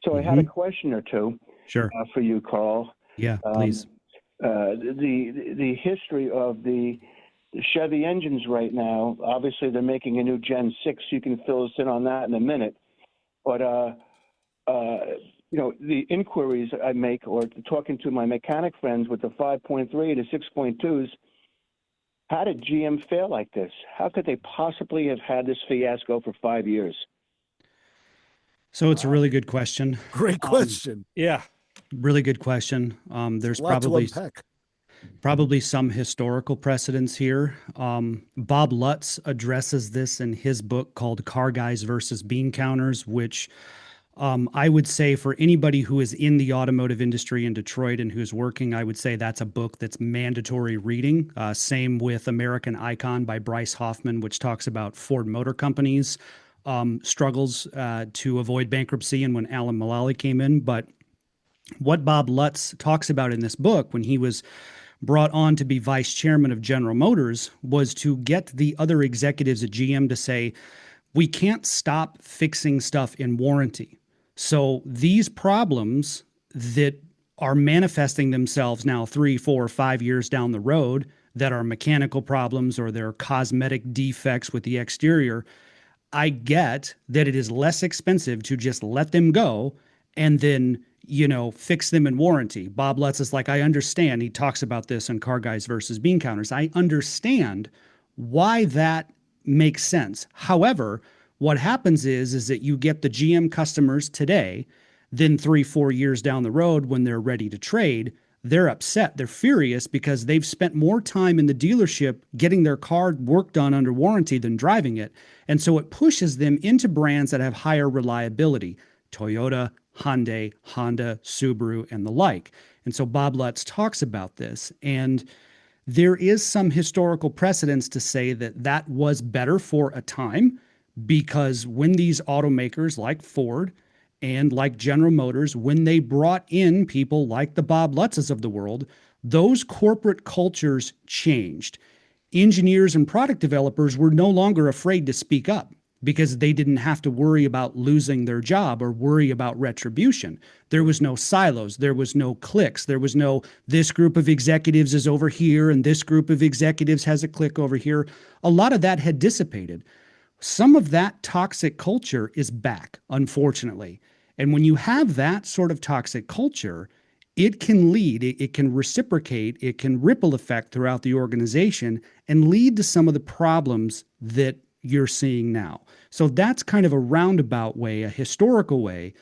So I had a question or two. Sure. For you, Carl. Yeah, please. The history of the Chevy engines right now. Obviously, they're making a new Gen 6. You can fill us in on that in a minute. But the inquiries I make, or talking to my mechanic friends with the 5.3 to 6.2s. How did GM fail like this? How could they possibly have had this fiasco for 5 years? So it's a really good question. Great question. Yeah. Really good question. There's probably some historical precedence here. Bob Lutz addresses this in his book called Car Guys versus Bean Counters, which I would say for anybody who is in the automotive industry in Detroit and who's working, I would say that's a book that's mandatory reading. Same with American Icon by Bryce Hoffman, which talks about Ford Motor Company's struggles to avoid bankruptcy and when Alan Mulally came in. But what Bob Lutz talks about in this book when he was brought on to be vice chairman of General Motors was to get the other executives at GM to say, we can't stop fixing stuff in warranty. So these problems that are manifesting themselves now 3, 4, 5 years down the road that are mechanical problems or they're cosmetic defects with the exterior. I get that it is less expensive to just let them go and then, fix them in warranty. Bob Lutz is like, I understand. He talks about this in Car Guys versus Bean Counters. I understand why that makes sense. However, what happens is that you get the GM customers today, then 3, 4 years down the road when they're ready to trade, they're upset. They're furious because they've spent more time in the dealership getting their car work done under warranty than driving it. And so it pushes them into brands that have higher reliability. Toyota, Hyundai, Honda, Subaru, and the like. And so Bob Lutz talks about this. And there is some historical precedence to say that that was better for a time, because when these automakers like Ford and like General Motors, when they brought in people like the Bob Lutzes of the world, those corporate cultures changed. Engineers and product developers were no longer afraid to speak up because they didn't have to worry about losing their job or worry about retribution. There was no silos. There was no cliques. There was no, this group of executives is over here and this group of executives has a clique over here. A lot of that had dissipated. Some of that toxic culture is back, unfortunately. And when you have that sort of toxic culture, it can lead, it can reciprocate, it can ripple effect throughout the organization and lead to some of the problems that you're seeing now. So that's kind of a roundabout way, a historical way,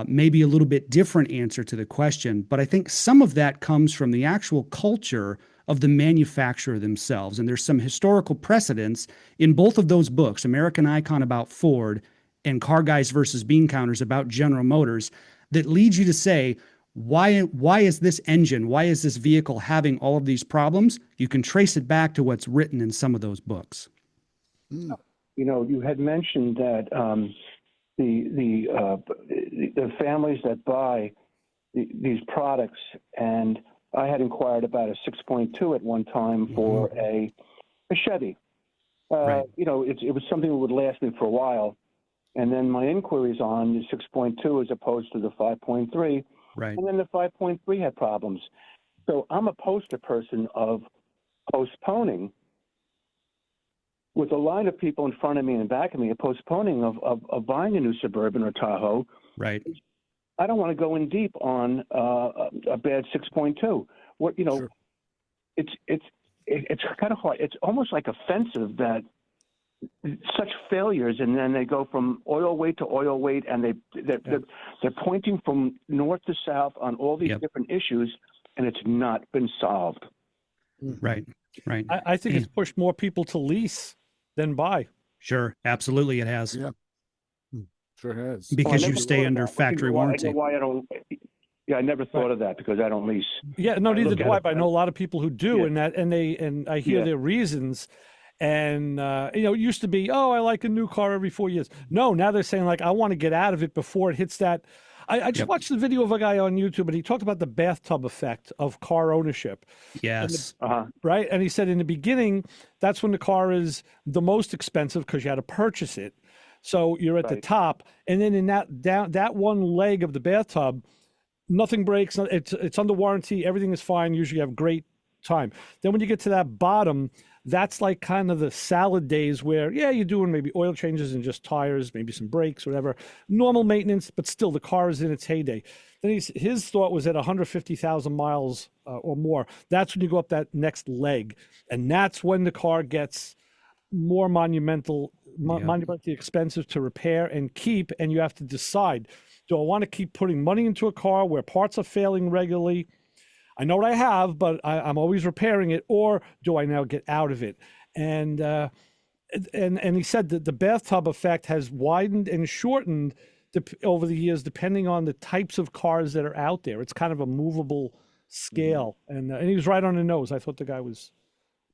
maybe a little bit different answer to the question. But I think some of that comes from the actual culture of the manufacturer themselves. And there's some historical precedents in both of those books, American Icon about Ford and Car Guys versus Bean Counters about General Motors, that leads you to say, why is this engine, why is this vehicle having all of these problems? You can trace it back to what's written in some of those books. You had mentioned that the families that buy these products, and I had inquired about a 6.2 at one time for a Chevy. Right. It was something that would last me for a while. And then my inquiries on the 6.2 as opposed to the 5.3. Right. And then the 5.3 had problems. So I'm a poster person of postponing, with a line of people in front of me and back of me, postponing of buying a new Suburban or Tahoe. Right. I don't want to go in deep on a bad 6.2. Sure. It's kind of hard. It's almost like offensive that such failures, and then they go from oil weight to oil weight, and they're pointing from north to south on all these different issues, and it's not been solved. Right. Right. I think it's pushed more people to lease than buy. Sure. Absolutely. It has. Yeah. Sure has. Because you stay under factory warranty. Why I don't. Yeah, I never thought of that because I don't lease. Yeah, no, neither do I. But I know a lot of people who do, and I hear their reasons. And it used to be, I like a new car every 4 years. No, now they're saying like I want to get out of it before it hits that. I just watched the video of a guy on YouTube, and he talked about the bathtub effect of car ownership. Yes. Right, and he said in the beginning, that's when the car is the most expensive because you had to purchase it. So you're at the top, and then in that one leg of the bathtub, nothing breaks. It's under warranty. Everything is fine. Usually, you have great time. Then when you get to that bottom, that's like kind of the salad days where, you're doing maybe oil changes and just tires, maybe some brakes, whatever, normal maintenance, but still the car is in its heyday. Then his thought was at 150,000 miles or more. That's when you go up that next leg, and that's when the car gets more monumentally expensive to repair and keep, and you have to decide, do I want to keep putting money into a car where parts are failing regularly? I know what I have, but I'm always repairing it, or do I now get out of it? And he said that the bathtub effect has widened and shortened over the years, depending on the types of cars that are out there. It's kind of a movable scale, and he was right on the nose. I thought the guy was.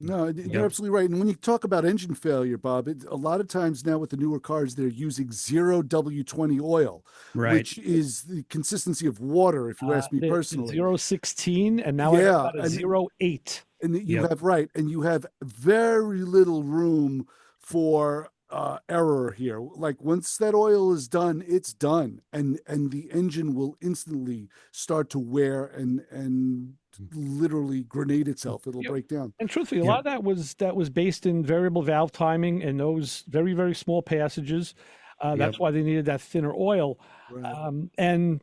No, you're absolutely right. And when you talk about engine failure, Bob, a lot of times now with the newer cars, they're using 0 W20 oil, which is the consistency of water, if you ask me personally. 0.16, and now I've got a 0.8. And you have, and you have very little room for error here. Like once that oil is done, it's done, and the engine will instantly start to wear and literally grenade itself. It'll break down. And truthfully, a lot of that was based in variable valve timing and those very, very small passages. That's why they needed that thinner oil. Right. And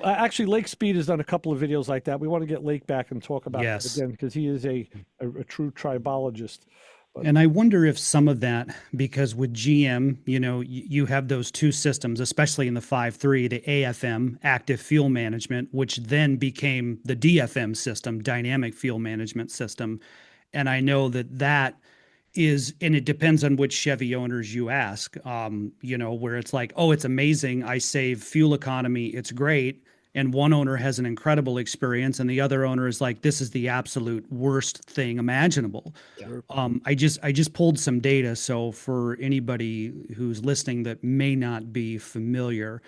actually, Lake Speed has done a couple of videos like that. We want to get Lake back and talk about that again because he is a true tribologist. And I wonder if some of that, because with GM, you have those two systems, especially in the 5.3, the AFM, active fuel management, which then became the DFM system, dynamic fuel management system. And I know that is, and it depends on which Chevy owners you ask, where it's like, oh, it's amazing. I save fuel economy. It's great. And one owner has an incredible experience and the other owner is like, this is the absolute worst thing imaginable. Sure. I just pulled some data. So for anybody who's listening that may not be familiar,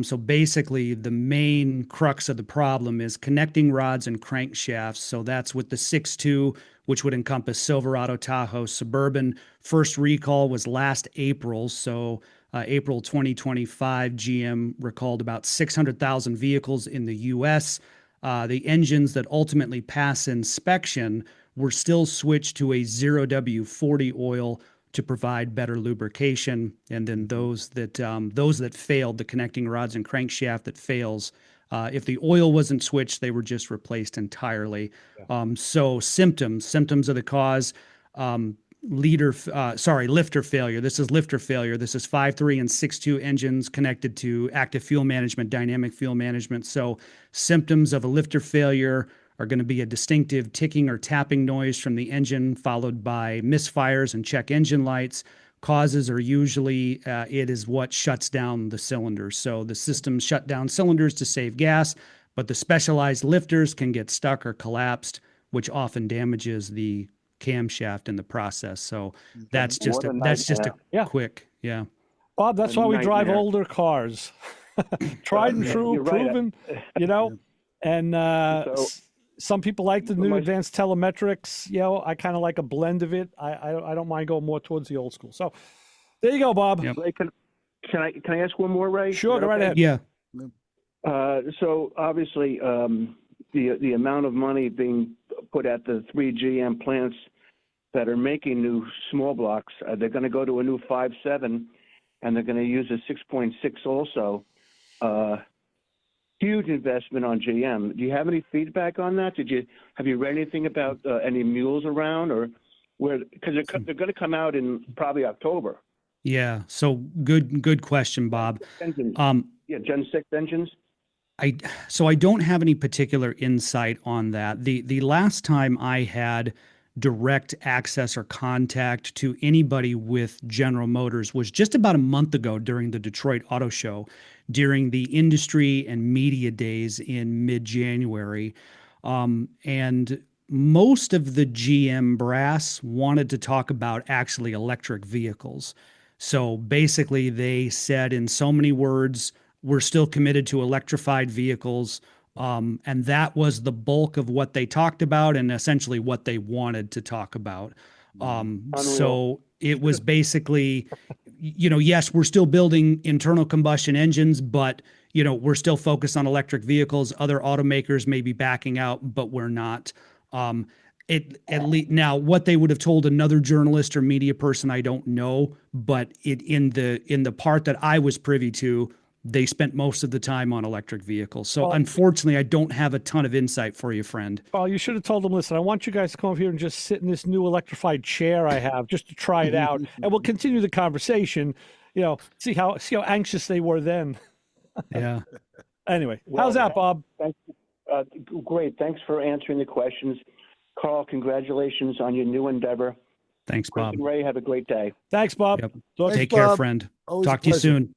so basically the main crux of the problem is connecting rods and crankshafts. So that's with the 6.2, which would encompass Silverado, Tahoe, Suburban. First recall was last April. So April 2025, GM recalled about 600,000 vehicles in the U.S. The engines that ultimately pass inspection were still switched to a 0W40 oil to provide better lubrication. And then those that failed, the connecting rods and crankshaft that fails, if the oil wasn't switched, they were just replaced entirely. So symptoms of the cause. Lifter failure. This is lifter failure. This is 5.3 and 6.2 engines connected to active fuel management, dynamic fuel management. So symptoms of a lifter failure are going to be a distinctive ticking or tapping noise from the engine, followed by misfires and check engine lights. Causes are usually, it is what shuts down the cylinders. So the system shut down cylinders to save gas, but the specialized lifters can get stuck or collapsed, which often damages the camshaft in the process. So that's just a quick. Bob, that's why we drive nightmare. older cars. Tried and true, You're right. proven, and some people like the new advanced telemetrics. I kind of like a blend of it. I don't mind going more towards the old school. So there you go, Bob. Ray, can I ask one more, Ray? Sure, go right ahead. Yeah. So obviously, the amount of money being put at the 3 GM plants that are making new small blocks, they're going to go to a new 5.7, and they're going to use a 6.6 also. Huge investment on GM. Do you have any feedback on that? Have you read anything about any mules around, or where? Because they're going to come out in probably October. Yeah. So good question, Bob. Engines. Gen 6 engines. I don't have any particular insight on that. The last time I had direct access or contact to anybody with General Motors was just about a month ago during the Detroit Auto Show, during the industry and media days in mid-January. And most of the GM brass wanted to talk about actually electric vehicles. So basically they said in so many words, we're still committed to electrified vehicles. And that was the bulk of what they talked about and essentially what they wanted to talk about. So it was basically, yes, we're still building internal combustion engines, but, we're still focused on electric vehicles. Other automakers may be backing out, but we're not. At least now, what they would have told another journalist or media person, I don't know, but in the part that I was privy to, they spent most of the time on electric vehicles. So unfortunately, I don't have a ton of insight for you, friend. Well, you should have told them, listen, I want you guys to come over here and just sit in this new electrified chair I have just to try it out. And we'll continue the conversation, see how anxious they were then. Yeah. Anyway, how's that, Bob? Thanks. Great. Thanks for answering the questions. Carl, congratulations on your new endeavor. Thanks, Chris Bob. and Ray, have a great day. Thanks, Bob. Yep. Take care, friend. Always Talk to you soon.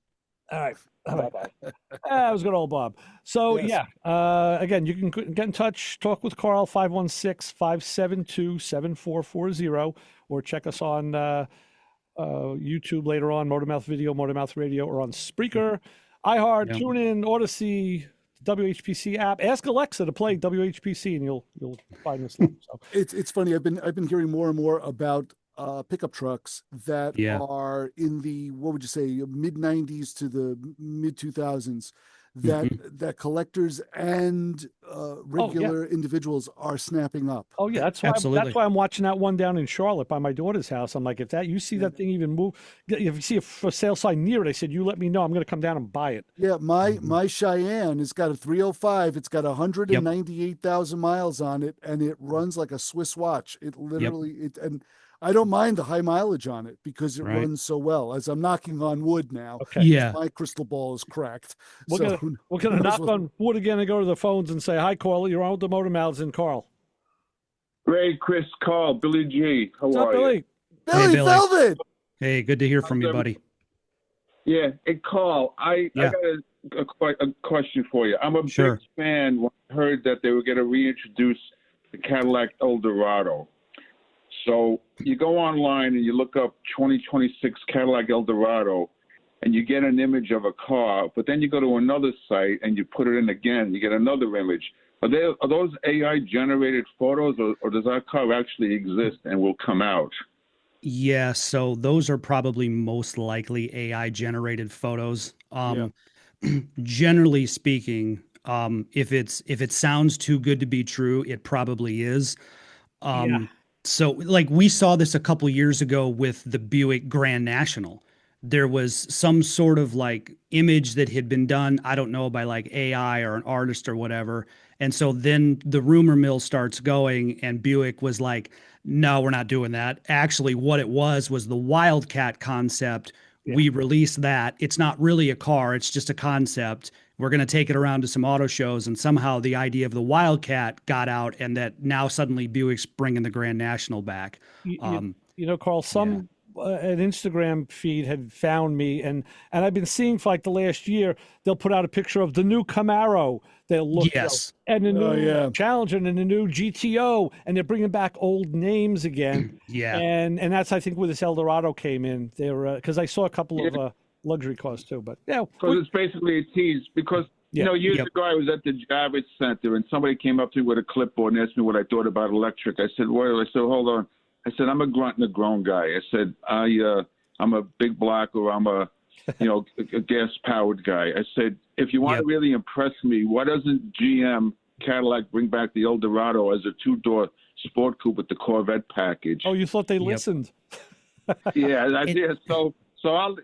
All right. Bye-bye. That was good old Bob. So, again, you can get in touch, talk with Carl, 516-572-7440, or check us on YouTube later on, Motormouth Video, Motormouth Radio, or on Spreaker, iHeart, TuneIn, Odyssey, WHPC app. Ask Alexa to play WHPC, and you'll find this link. So it's funny. I've been hearing more and more about pickup trucks that are in the, what would you say, mid 90s to the mid 2000s, that collectors and regular individuals are snapping up. Oh yeah, that's why I'm watching that one down in Charlotte by my daughter's house. I'm like, if you see that thing even move, if you see a for sale sign near it, I said, you let me know. I'm going to come down and buy it. Yeah, my Cheyenne has got a 305. It's got 198,000 miles on it, and it runs like a Swiss watch. It literally and I don't mind the high mileage on it because it runs so well. As I'm knocking on wood now, my crystal ball is cracked. We're gonna knock on wood again and go to the phones and say, "Hi, Carl. You're on with the Motor Mouths and Carl." Ray, Chris, Carl, Billy G. How What's are up, Billy? you? Billy Velvet. Hey, good to hear from you, buddy. Yeah, hey, Carl, I got a question for you. I'm a big fan when I heard that they were going to reintroduce the Cadillac Eldorado. So you go online and you look up 2026 Cadillac Eldorado, and you get an image of a car, but then you go to another site and you put it in again, you get another image. Are those AI-generated photos, or does that car actually exist and will come out? Yeah, so those are probably most likely AI-generated photos. Generally speaking, if it sounds too good to be true, it probably is. So like we saw this a couple years ago with the Buick Grand National. There was some sort of like image that had been done, I don't know, by like AI or an artist or whatever. And so then the rumor mill starts going, and Buick was like, no, we're not doing that. Actually, what it was the Wildcat concept. We released that. It's not really a car. It's just a concept. We're going to take it around to some auto shows, and somehow the idea of the Wildcat got out, and that now suddenly Buick's bringing the Grand National back. You know, Carl, an Instagram feed had found me, and I've been seeing for like the last year, they'll put out a picture of the new Camaro. They'll look, and the new Challenger and the new GTO, and they're bringing back old names again. And that's, I think, where this Eldorado came in. They were, because I saw a couple of luxury cars too, but because it's basically a tease. Because years ago I was at the Javits Center, and somebody came up to me with a clipboard and asked me what I thought about electric. I said, "Well," I said, "Hold on." I said, "I'm a grunt and a grown guy." I said, "I'm a big block, or I'm a gas powered guy." I said, "If you want to really impress me, why doesn't GM Cadillac bring back the Eldorado as a 2-door sport coupe with the Corvette package?" Oh, you thought they listened? So I'll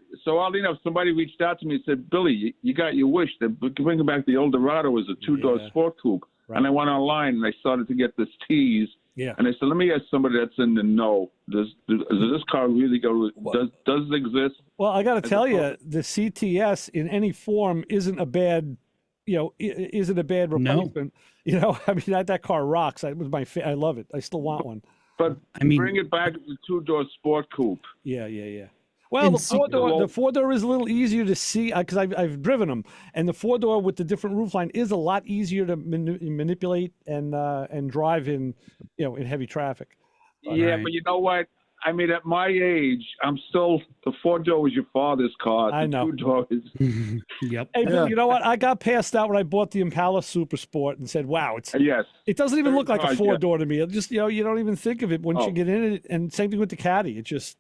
somebody reached out to me and said, "Billy, you got your wish. They're bringing back the Eldorado as a 2-door sport coupe." And I went online and I started to get this tease. And I said, let me ask somebody that's in the know. Does this car really go? Does it exist? Well, I got to tell you, the CTS in any form isn't a bad, isn't a bad replacement. No. I mean, that car rocks. It was I love it. I still want one. But I mean, bring it back as a 2-door sport coupe. Yeah. Well, the 4-door is a little easier to see because I've driven them, and the 4-door with the different roofline is a lot easier to manipulate and drive in, in heavy traffic. But you know what? I mean, at my age, I'm still the 4-door was your father's car. I know. 2-door is. Hey, Bill, you know what? I got passed out when I bought the Impala Super Sport and said, "Wow, it doesn't even look like a 4-door to me." It just you don't even think of it once you get in it. And same thing with the Caddy. It just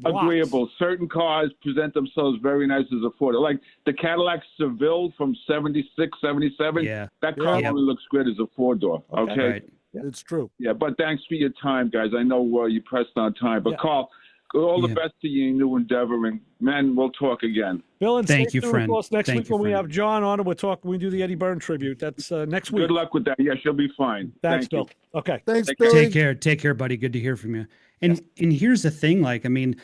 rocks. Agreeable. Certain cars present themselves very nice as a 4-door. Like the Cadillac Seville from 76, 77. That car only looks good as a 4-door. Okay. Right. It's true. Yeah, but thanks for your time, guys. I know you pressed on time. But Carl, all the best to you in your new endeavor. And, man, we'll talk again. Bill, and thank you, friend. Of course, next week when we friend. have John on, we do the Eddie Byrne tribute. That's next week. Good luck with that. Yeah, she'll be fine. Thanks, Bill. You. Okay. Thanks, Billy. Take care, buddy. Good to hear from you. And here's the thing, like, I mean,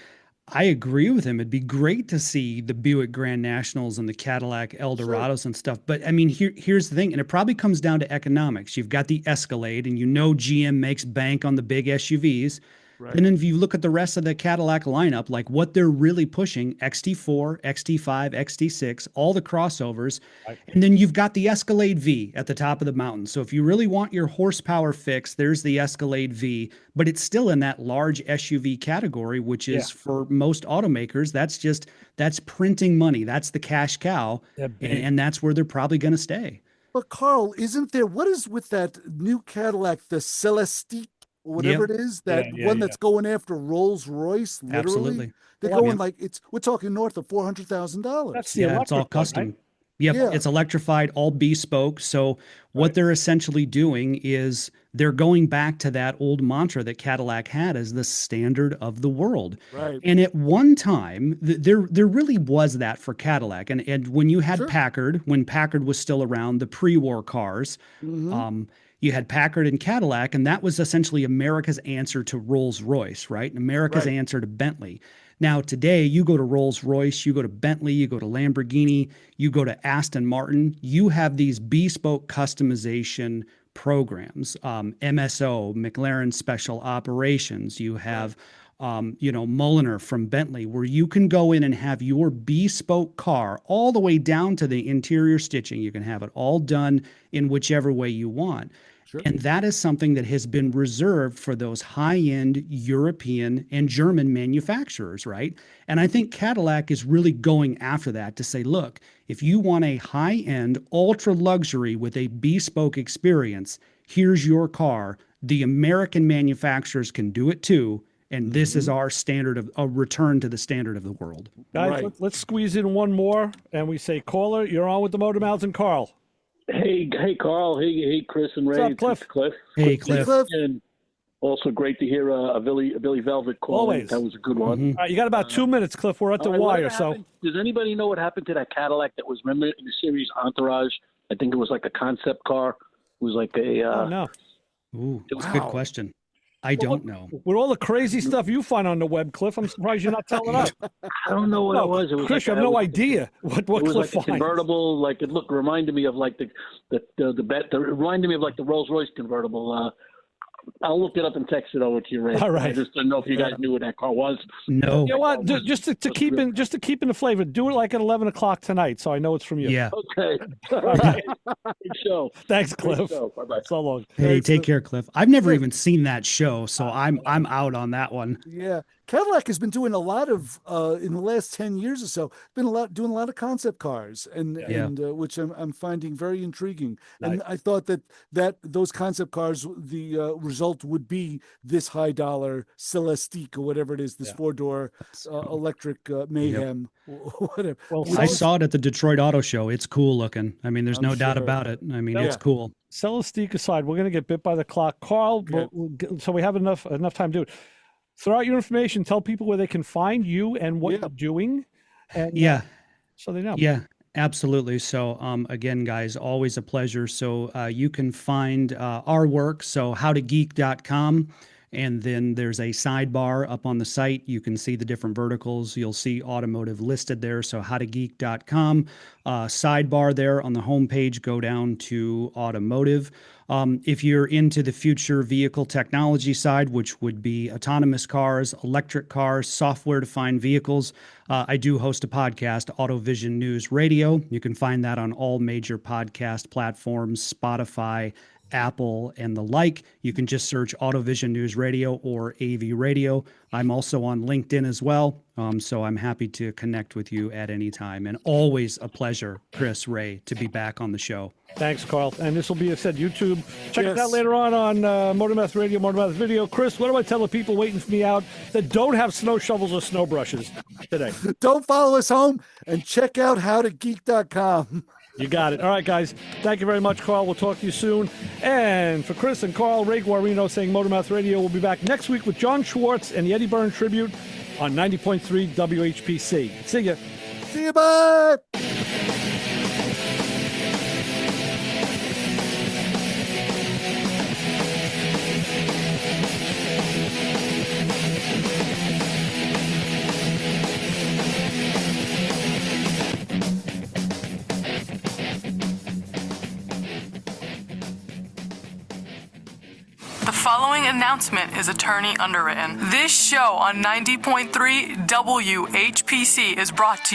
I agree with him. It'd be great to see the Buick Grand Nationals and the Cadillac Eldorados and stuff. But I mean, here's the thing, and it probably comes down to economics. You've got the Escalade, and GM makes bank on the big SUVs. Right. And then if you look at the rest of the Cadillac lineup, like what they're really pushing, XT4, XT5, XT6, all the crossovers. Right. And then you've got the Escalade V at the top of the mountain. So if you really want your horsepower fix, there's the Escalade V, but it's still in that large SUV category, which is for most automakers, that's printing money. That's the cash cow. And that's where they're probably going to stay. But Carl, isn't there, what is with that new Cadillac, the Celestiq? or whatever it is, that one that's going after Rolls Royce, literally. Absolutely. They're going like we're talking north of $400,000. That's the It's all custom. Right? Yep, Yeah. it's electrified, all bespoke. So what they're essentially doing is they're going back to that old mantra that Cadillac had as the standard of the world. Right. And at one time, there really was that for Cadillac. And when you had Packard, when Packard was still around, the pre-war cars, you had Packard and Cadillac, and that was essentially America's answer to Rolls-Royce, right? America's answer to Bentley. Now, today, you go to Rolls-Royce, you go to Bentley, you go to Lamborghini, you go to Aston Martin, you have these bespoke customization programs, MSO, McLaren Special Operations. You have, Mulliner from Bentley, where you can go in and have your bespoke car all the way down to the interior stitching. You can have it all done in whichever way you want. And that is something that has been reserved for those high-end European and German manufacturers, right? And I think Cadillac is really going after that to say, look, if you want a high-end, ultra-luxury with a bespoke experience, here's your car. The American manufacturers can do it too, and this is our standard of a return to the standard of the world. Guys, let's squeeze in one more, and we say, caller, you're on with the Motor Mouths and Carl. Hey, Carl. Hey, Chris and Ray. What's up, Cliff? Cliff. Hey, Cliff. And also great to hear a Billy Velvet call. Always. That was a good one. All right, you got about 2 minutes, Cliff. We're at the wire. So, does anybody know what happened to that Cadillac that was, remember in the series Entourage? I think it was like a concept car. It was like a. no. Ooh, that's a good question. I don't know. With all the crazy stuff you find on the web, Cliff, I'm surprised you're not telling us. I don't know what it was. It was Chris, like, I have no idea what it was Cliff like a finds. convertible. Like it reminded me of like the reminded me of like the Rolls Royce convertible. I'll look it up and text it over to you, Ray. All right. I just didn't know if you guys knew what that car was. No. You know what? Just to keep in the flavor, do it like at 11 o'clock tonight, so I know it's from you. Yeah. Okay. All right. Good show. Thanks, Cliff. Bye-bye. So long. Hey, take care, Cliff. I've never even seen that show, so I'm out on that one. Yeah. Cadillac has been doing a lot of in the last 10 years or so, doing a lot of concept cars and which I'm finding very intriguing. Nice. And I thought that those concept cars, the result would be this high dollar Celestique or whatever it is, this 4-door electric Mayhem, whatever. Well, I saw it at the Detroit Auto Show. It's cool looking. I mean, there's no doubt about it. I mean, it's cool. Celestique aside, we're going to get bit by the clock. Carl, so we have enough time to do it. Throw out your information. Tell people where they can find you and what you're doing. And, so they know. Yeah, absolutely. So again, guys, always a pleasure. So you can find our work. So howtogeek.com. And then there's a sidebar up on the site. You can see the different verticals. You'll see automotive listed there. So howtogeek.com. Sidebar there on the homepage, go down to automotive. If you're into the future vehicle technology side, which would be autonomous cars, electric cars, software-defined vehicles, I do host a podcast, AutoVision News Radio. You can find that on all major podcast platforms, Spotify, Apple, and the like. You can just search AutoVision News Radio or AV Radio. I'm also on LinkedIn as well, so I'm happy to connect with you at any time. And always a pleasure, Chris, Ray, to be back on the show. Thanks, Carl. And this will be, said, YouTube. Check us out later on Motor Mouth Radio, Motor Mouth Video. Chris, what do I tell the people waiting for me out that don't have snow shovels or snow brushes today? Don't follow us home and check out howtogeek.com. You got it. All right, guys. Thank you very much, Carl. We'll talk to you soon. And for Chris and Carl, Ray Guarino saying Motor Mouth Radio. We'll be back next week with John Schwartz and the Eddie Byrne Tribute on 90.3 WHPC. See ya. See you, bye. The following announcement is attorney underwritten. This show on 90.3 WHPC is brought to you